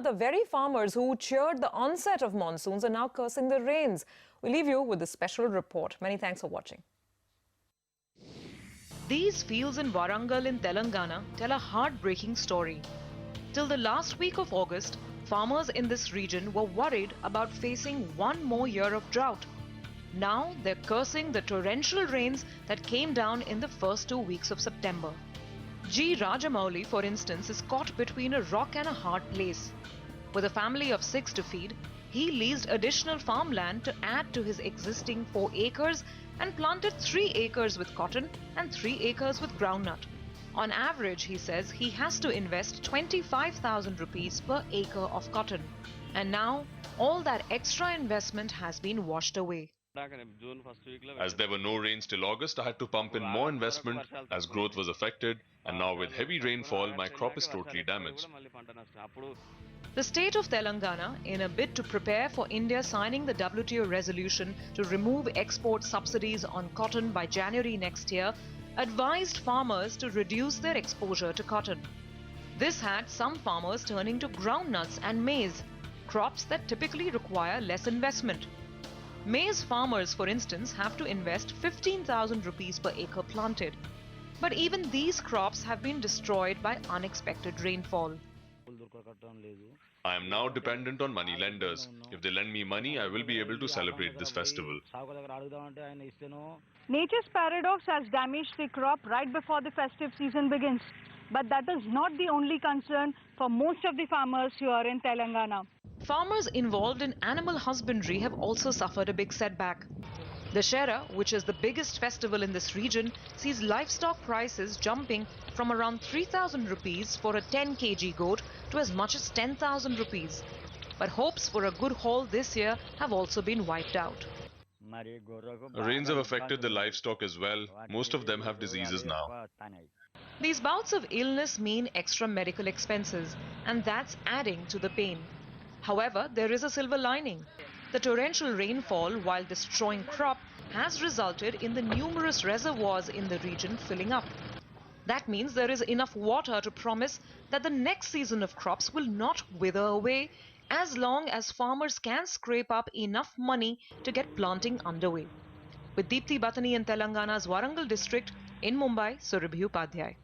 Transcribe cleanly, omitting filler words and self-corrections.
The very farmers who cheered the onset of monsoons are now cursing the rains. We leave you with a special report. Many thanks for watching. These fields in Warangal in Telangana tell a heartbreaking story. Till the last week of August, farmers in this region were worried about facing one more year of drought. Now they're cursing the torrential rains that came down in the first 2 weeks of September. G. Rajamouli, for instance, is caught between a rock and a hard place. With a family of 6 to feed, he leased additional farmland to add to his existing 4 acres and planted 3 acres with cotton and 3 acres with groundnut. On average, he says, he has to invest 25,000 rupees per acre of cotton. And now, all that extra investment has been washed away. As there were no rains till August, I had to pump in more investment as growth was affected, and now with heavy rainfall, my crop is totally damaged. The state of Telangana, in a bid to prepare for India signing the WTO resolution to remove export subsidies on cotton by January next year, advised farmers to reduce their exposure to cotton. This had some farmers turning to groundnuts and maize, crops that typically require less investment. Maize farmers, for instance, have to invest 15,000 rupees per acre planted. But even these crops have been destroyed by unexpected rainfall. I am now dependent on money lenders. If they lend me money, I will be able to celebrate this festival. Nature's paradox has damaged the crop right before the festive season begins. But that is not the only concern for most of the farmers here in Telangana. Farmers involved in animal husbandry have also suffered a big setback. Dussehra, which is the biggest festival in this region, sees livestock prices jumping from around 3,000 rupees for a 10 kg goat to as much as 10,000 rupees. But hopes for a good haul this year have also been wiped out. Rains have affected the livestock as well. Most of them have diseases now. These bouts of illness mean extra medical expenses, and that's adding to the pain. However, there is a silver lining. The torrential rainfall, while destroying crop, has resulted in the numerous reservoirs in the region filling up. That means there is enough water to promise that the next season of crops will not wither away as long as farmers can scrape up enough money to get planting underway. With Deepthi Batani in Telangana's Warangal district, in Mumbai, Surabhi Upadhyay.